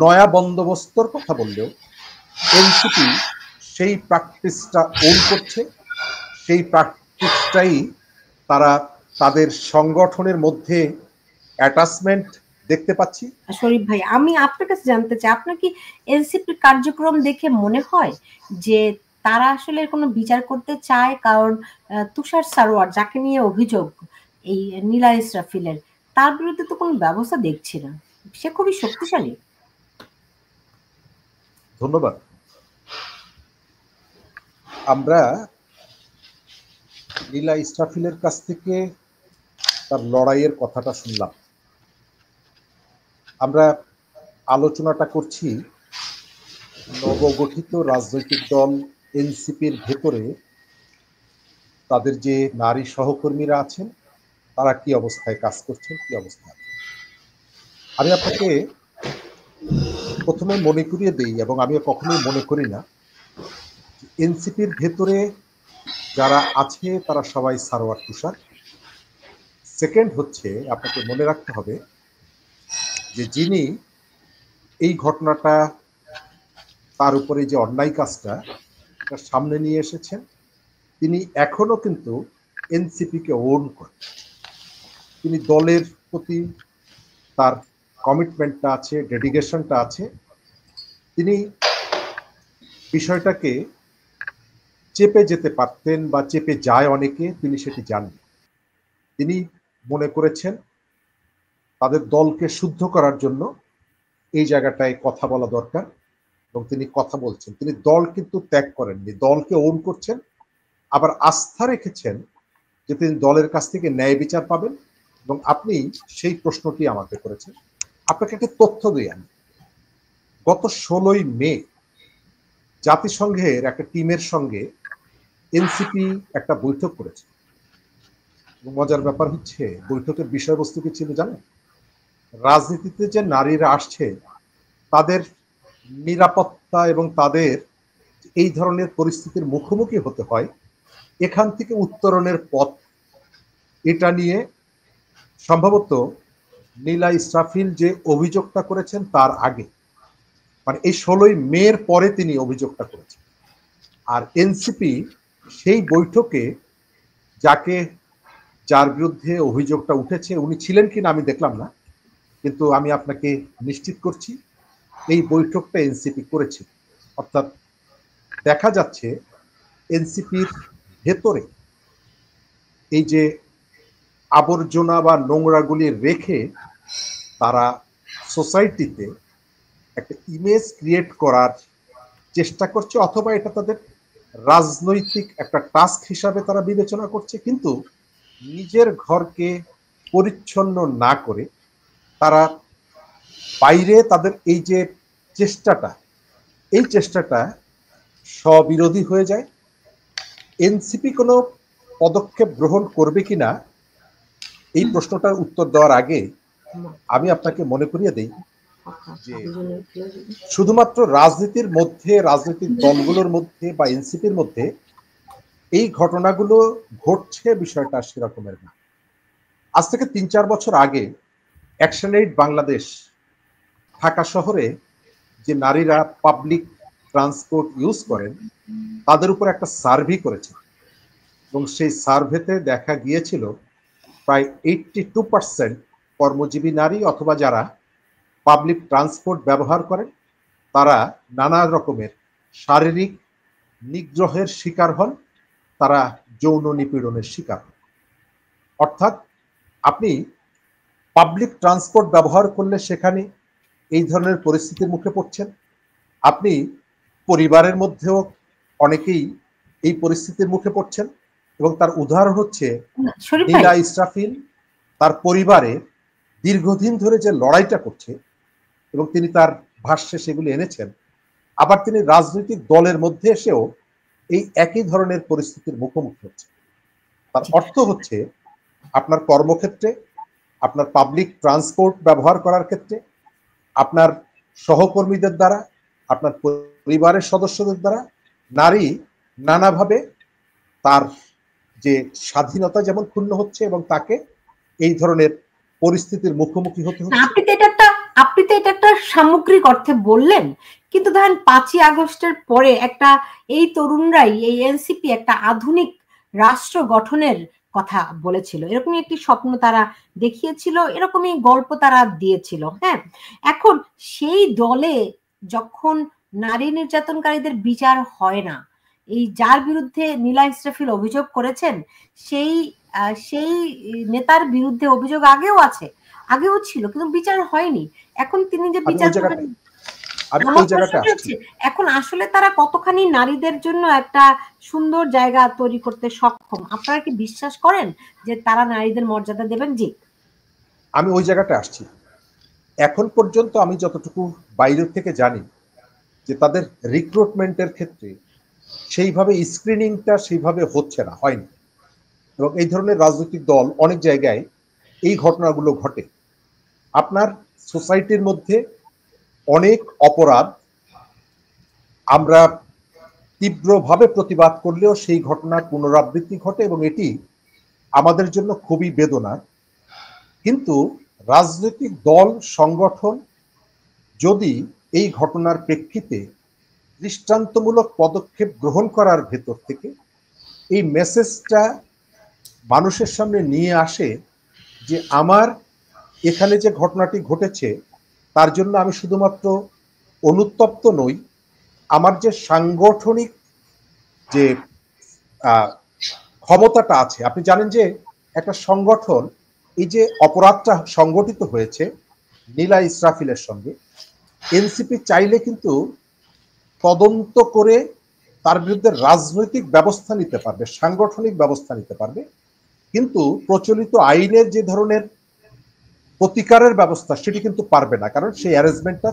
নয়া বন্দোবস্তর কথা বললেও এনসিপি সেই প্র্যাকটিসটা ওন করছে, সেই প্র্যাকটিসটাই তারা তাদের সংগঠনের মধ্যে অ্যাটাচমেন্ট দেখতে পাচ্ছি। শরীফ ভাই, আমি আপনার কাছে জানতে চাই, আপনার কি এনসিপির কার্যক্রম দেখে মনে হয় যে তারা আসলে কোনো বিচার করতে চায়? কারণ তুষার সারোয়ার, যাকে নিয়ে অভিযোগ এই নীলা ইসরাফিলের, তার বিরুদ্ধে তো কোনো ব্যবস্থা দেখছি না। সে খুবই শক্তিশালী। ধন্যবাদ। আমরা নীলা ইসরাফিলের কাছ থেকে তার লড়াইয়ের কথাটা শুনলাম। আমরা আলোচনাটা করছি নবগঠিত রাজনৈতিক দল এনসিপির ভেতরে তাদের যে নারী সহকর্মীরা আছেন তারা কি অবস্থায় কাজ করছেন, কি অবস্থায় আছেন। আমি আপনাকে প্রথমে মনে করিয়ে দিই, এবং আমি কখনোই মনে করি না এনসিপির ভেতরে যারা আছে তারা সবাই সারোয়ার তুষার। সেকেন্ড হচ্ছে, আপনাকে মনে রাখতে হবে যে যিনি এই ঘটনাটা, তার উপরে যে অন্যায় কাজটা সামনে নিয়ে এসেছেন, তিনি এখনো কিন্তু এনসিপিকে ওন করেন। তিনি দলের প্রতি তার কমিটমেন্টটা আছে, ডেডিকেশনটা আছে। তিনি বিষয়টাকে চেপে যেতে পারতেন বা চেপে যায় অনেকে, তিনি সেটি জানেন। তিনি মনে করেছেন তাদের দলকে শুদ্ধ করার জন্য এই জায়গাটায় কথা বলা দরকার, এবং তিনি কথা বলছেন। তিনি দল কিন্তু ত্যাগ করেননি, দলকে ওন করছেন, আবার আস্থা রেখেছেন যে তিনি দলের কাছ থেকে ন্যায় বিচার পাবেন। এবং আপনি সেই প্রশ্নটি আমাকে করেছেন। আপনাকে একটা তথ্য দিই আমি। গত 16ই মে জাতিসংঘের একটা টিমের সঙ্গে এনসিপি একটা বৈঠক করেছে। মজার ব্যাপার হচ্ছে, বৈঠকের বিষয়বস্তু কি ছিল জানেন? রাজনীতিতে যে নারীরা আসছে তাদের নিরাপত্তা এবং তাদের এই ধরনের পরিস্থিতির মুখোমুখি হতে হয়, এখান থেকে উত্তরণের পথ, এটা নিয়ে সম্ভবত নীলা ইসরাফিল যে অভিযোগটা করেছেন তার আগে, মানে এই 16ই মের পরে তিনি অভিযোগটা করেছেন। আর এনসিপি সেই বৈঠকে যার বিরুদ্ধে অভিযোগটা উঠেছে উনি ছিলেন কিনা আমি দেখলাম না, কিন্তু আমি আপনাকে নিশ্চিত করছি এই বৈঠকটা এনসিপি করেছে। অর্থাৎ দেখা যাচ্ছে এনসিপির ভেতরে এই যে আবর্জনা বা নোংরাগুলি রেখে তারা সোসাইটিতে একটা ইমেজ ক্রিয়েট করার চেষ্টা করছে, অথবা এটা তাদের রাজনৈতিক একটা টাস্ক হিসাবে তারা বিবেচনা করছে। কিন্তু নিজের ঘরকে পরিচ্ছন্ন না করে তারা বাইরে তাদের এই যে চেষ্টাটা, এই চেষ্টাটা স্ববিরোধী হয়ে যায়। এনসিপি কোনো পদক্ষেপ গ্রহণ করবে কিনা এই প্রশ্নটার উত্তর দেওয়ার আগে আমি আপনাকে মনে করিয়ে দেই যে শুধুমাত্র রাজনীতির মধ্যে, রাজনৈতিক দলগুলোর মধ্যে বা এনসিপির মধ্যে এই ঘটনাগুলো ঘটছে, বিষয়টা সেরকমের না। আজ থেকে 3-4 বছর আগে অ্যাকশন এইড বাংলাদেশ ঢাকা শহরে যে নারীরা পাবলিক ট্রান্সপোর্ট ইউজ করেন তাদের উপর একটা সার্ভে করেছে, এবং সেই সার্ভেতে দেখা গিয়েছিল প্রায় 82% কর্মজীবী নারী অথবা যারা পাবলিক ট্রান্সপোর্ট ব্যবহার করেন তারা নানা রকমের শারীরিক নিগ্রহের শিকার হন, তারা যৌন নিপীড়নের শিকার হন। অর্থাৎ আপনি পাবলিক ট্রান্সপোর্ট ব্যবহার করলে সেখানে এই ধরনের পরিস্থিতির মুখে পড়ছেন। আপনি পরিবারের মধ্যেও অনেকেই এই পরিস্থিতির মুখে পড়ছেন, এবং তার উদাহরণ হচ্ছে নীলা ইসরাফিল। তার পরিবারে দীর্ঘদিন ধরে যে লড়াইটা করছে এবং তিনি তার ভাষ্যে সেগুলি এনেছেন, আবার তিনি রাজনৈতিক দলের মধ্যে এসেও এই একই ধরনের পরিস্থিতির মুখোমুখি হচ্ছে। তার অর্থ হচ্ছে আপনার কর্মক্ষেত্রে, আপনার পাবলিক ট্রান্সপোর্ট ব্যবহার করার ক্ষেত্রে, আপনার সহকর্মীদের দ্বারা, আপনার পরিবারের সদস্যদের দ্বারা নারী নানাভাবে তার যে স্বাধীনতা যেমন ক্ষুণ্ণ হচ্ছে এবং তাকে এই ধরনের পরিস্থিতির মুখোমুখি হতে হচ্ছে। আপনি তো এটা একটা সামগ্রিক অর্থে বললেন, কিন্তু ধরেন 5ই আগস্টের পরে একটা এই তরুণরাই এই এনসিপি একটা আধুনিক রাষ্ট্র গঠনের কথা বলেছিল, এরকমই একটি স্বপ্ন তারা দেখিয়েছিল, এরকমই গল্প তারা দিয়েছিল। হ্যাঁ, এখন সেই দলে যখন নারী নির্যাতনকারীদের বিচার হয় না, এই যার বিরুদ্ধে নীলা ইসরাফিল অভিযোগ করেছেন সেই সেই নেতার বিরুদ্ধে অভিযোগ আগেও ছিল, কিন্তু বিচার হয়নি। এখন তিনি যে বিচার করবেন, আমার প্রশ্ন হচ্ছে এখন আসলে তারা কতখানি নারীদের জন্য একটা সুন্দর জায়গা তৈরি করতে সক্ষম? আপনারা কি বিশ্বাস করেন যে তারা নারীদের মর্যাদা দেবেন? জি, আমি ওই জায়গাটা আসছি। এখন পর্যন্ত আমি যতটুকু বাইরে থেকে জানি যে তাদের রিক্রুটমেন্টের ক্ষেত্রে সেইভাবে স্ক্রিনিংটা সেইভাবে হচ্ছে না, হয়নি। এবং এই ধরনের রাজনৈতিক দল অনেক জায়গায় এই ঘটনাগুলো ঘটে। আপনার সোসাইটির মধ্যে অনেক অপরাধ আমরা তীব্রভাবে প্রতিবাদ করলেও সেই ঘটনার পুনরাবৃত্তি ঘটে এবং এটি আমাদের জন্য খুবই বেদনার। কিন্তু রাজনৈতিক দল সংগঠন যদি এই ঘটনার প্রেক্ষিতে দৃষ্টান্তমূলক পদক্ষেপ গ্রহণ করার ভেতর থেকে এই মেসেজটা মানুষের সামনে নিয়ে আসে যে আমার এখানে যে ঘটনাটি ঘটেছে তার জন্য আমি শুধুমাত্র অনুতপ্ত নই, আমার যে সাংগঠনিক যে ক্ষমতাটা আছে, আপনি জানেন যে একটা সংগঠন এই যে অপরাধটা সংগঠিত হয়েছে নীলা ইসরাফিলের সঙ্গে, এনসিপি চাইলে কিন্তু তদন্ত করে তার বিরুদ্ধে রাজনৈতিক ব্যবস্থা নিতে পারবে, সাংগঠনিক ব্যবস্থা নিতে পারবে। কিন্তু প্রচলিত আইনের যে ধরনের প্রতিকারের ব্যবস্থা সেটি কিন্তু পারবে না, কারণ সেই অ্যারেঞ্জমেন্টটা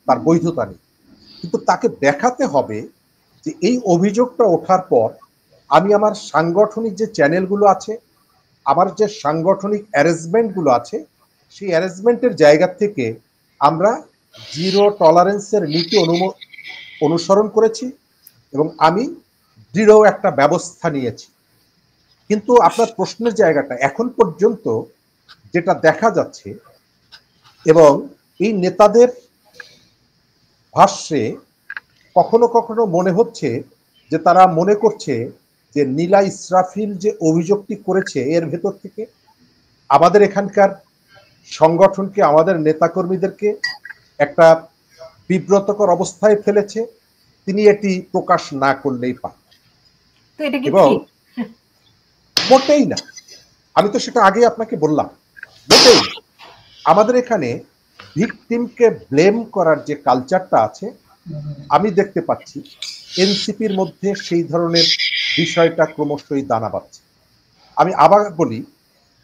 তার বৈধতা নেই। কিন্তু তাকে দেখাতে হবে যে এই অভিযোগটা ওঠার পর আমি আমার সাংগঠনিক যে চ্যানেলগুলো আছে, আমার যে সাংগঠনিক অ্যারেঞ্জমেন্টগুলো আছে, সেই অ্যারেঞ্জমেন্টের জায়গা থেকে আমরা জিরো টলারেন্সের নীতি অনুসরণ করেছি এবং আমি দৃঢ় একটা ব্যবস্থা নিয়েছি। কিন্তু আপনার প্রশ্নের জায়গাটা এখন পর্যন্ত যেটা দেখা যাচ্ছে, এবং এই নেতাদের ভাষ্যে কখনো কখনো মনে হচ্ছে যে তারা মনে করছে যে নীলা ইসরাফিল যে অভিযোগটি করেছে এর ভেতর থেকে আমাদের এখানকার সংগঠনকে, আমাদের নেতাকর্মীদেরকে একটা বিব্রতকর অবস্থায় ফেলেছে, তিনি এটি প্রকাশ না করলেই পান। এবং মোটেই না, আমি তো সেটা আগে আপনাকে বললাম, মোটেই আমাদের এখানে ভিকটিমকে ব্লেম করার যে কালচারটা আছে আমি দেখতে পাচ্ছি এনসিপির মধ্যে সেই ধরনের বিষয়টা ক্রমশই দানা বাঁধছে। আমি আবার বলি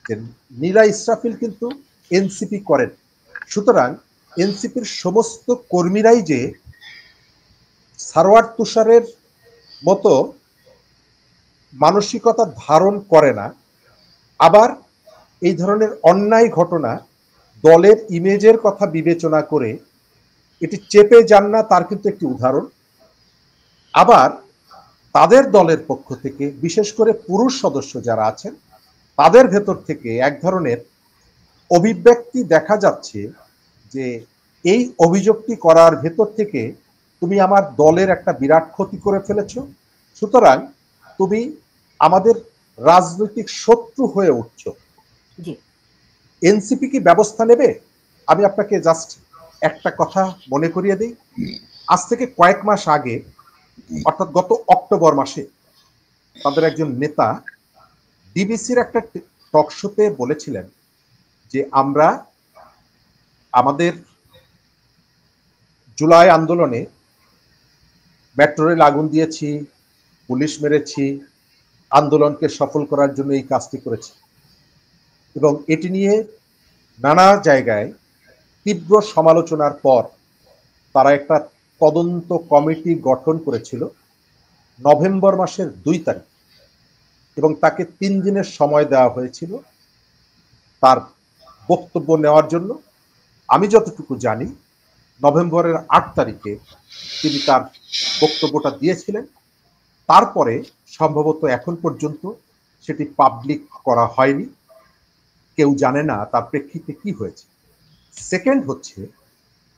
যে নীলা ইসরাফিল কিন্তু এনসিপি করেন, সুতরাং এনসিপির সমস্ত কর্মীরাই যে সারওয়ার তুষারের মতো মানসিকতা ধারণ করে না, আবার এই ধরনের অন্যায় ঘটনা দলের ইমেজের কথা বিবেচনা করে এটি চেপে যান না, তার কিন্তু একটি উদাহরণ। আবার তাদের দলের পক্ষ থেকে বিশেষ করে পুরুষ সদস্য যারা আছেন তাদের ভেতর থেকে এক ধরনের অভিব্যক্তি দেখা যাচ্ছে যে এই অভিযোগটি করার ভেতর থেকে তুমি আমার দলের একটা বিরাট ক্ষতি করে ফেলেছো, সুতরাং তুমি আমাদের রাজনৈতিক শত্রু হয়ে উঠছো। এনসিপি কি ব্যবস্থা নেবে? আমি আপনাকে জাস্ট একটা কথা মনে করিয়ে দিই। আজ থেকে কয়েক মাস আগে, অর্থাৎ গত অক্টোবর মাসে, তাদের একজন নেতা ডিবিসির একটা টক শোতে বলেছিলেন যে আমরা আমাদের জুলাই আন্দোলনে মেট্রো রেল আগুন দিয়েছি, পুলিশ মেরেছি, আন্দোলনকে সফল করার জন্য এই কাজটি করেছি, এবং এটি নিয়ে নানা জায়গায় তীব্র সমালোচনার পর তারা একটা তদন্ত কমিটি গঠন করেছিল নভেম্বর মাসের 2 তারিখ, এবং তাকে 3 দিনের সময় দেওয়া হয়েছিল তার বক্তব্য নেওয়ার জন্য। আমি যতটুকু জানি নভেম্বরের 8 তারিখে তিনি তার বক্তব্যটা দিয়েছিলেন। তারপরে সম্ভবত এখন পর্যন্ত সেটি পাবলিক করা হয়নি, কেউ জানে না তার প্রেক্ষিতে কি হয়েছে। সেকেন্ড হচ্ছে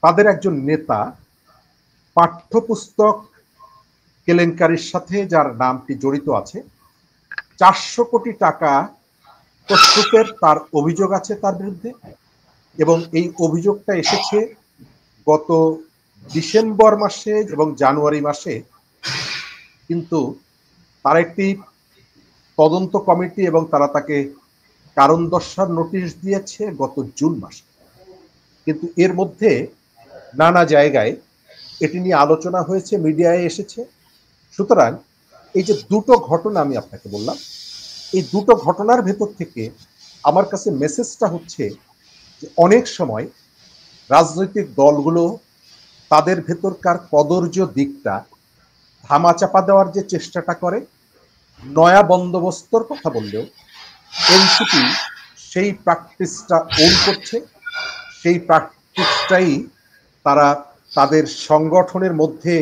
তাদের একজন নেতা পাঠ্যপুস্তক কেলেঙ্কারির সাথে যার নামটি জড়িত আছে, 400 কোটি টাকা প্রস্তুতের তার অভিযোগ আছে তার বিরুদ্ধে, এবং এই অভিযোগটা এসেছে গত ডিসেম্বর মাসে এবং জানুয়ারি মাসে। কিন্তু তার একটি তদন্ত কমিটি এবং তারা তাকে কারণ দর্শার নোটিশ দিয়েছে গত জুন মাসে। কিন্তু এর মধ্যে নানা জায়গায় এটি নিয়ে আলোচনা হয়েছে, মিডিয়ায় এসেছে। সুতরাং এই যে দুটো ঘটনা আমি আপনাকে বললাম, এই দুটো ঘটনার ভেতর থেকে আমার কাছে মেসেজটা হচ্ছে যে অনেক সময় রাজনৈতিক দলগুলো তাদের ভেতরকার কদর্য দিকটা ধামাচাপা দেওয়ার যে চেষ্টাটা করে, নয়া বন্দোবস্তর কথা বললেও এনসিপি সেই প্র্যাকটিসটা ওন করছে, সেই প্র্যাকটিসটাই তারা তাদের সংগঠনের মধ্যে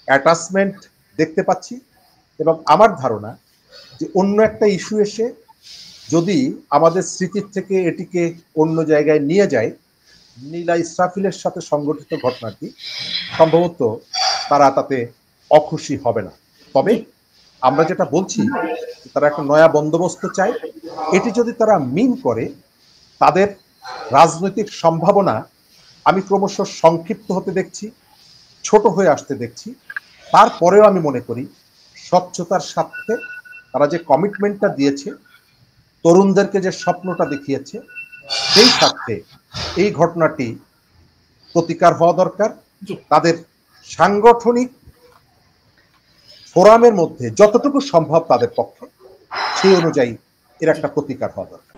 অ্যাটাচমেন্ট দেখতে পাচ্ছি। এবং আমার ধারণা যে অন্য একটা ইস্যু এসে যদি আমাদের স্মৃতির থেকে এটিকে অন্য জায়গায় নিয়ে যায়, নীলা ইসরাফিলের সাথে সংগঠিত ঘটনাটি, সম্ভবত তারা তাতে অখুশি হবে না। তবে আমরা যেটা বলছি, তারা একটা নয়া বন্দোবস্ত চায়, এটি যদি তারা মিন করে, তাদের রাজনৈতিক সম্ভাবনা আমি ক্রমশ সংক্ষিপ্ত হতে দেখছি, ছোট হয়ে আসতে দেখছি। তারপরেও আমি মনে করি স্বচ্ছতার সাথে তারা যে কমিটমেন্টটা দিয়েছে, তরুণদেরকে যে স্বপ্নটা দেখিয়েছে, সেই সাথে এই ঘটনাটি প্রতিকার হওয়া দরকার। তাদের সাংগঠনিক ফোরামের মধ্যে যতটুকু সম্ভব তাদের পক্ষে সেই অনুযায়ী এর একটা প্রতিকার হওয়া দরকার।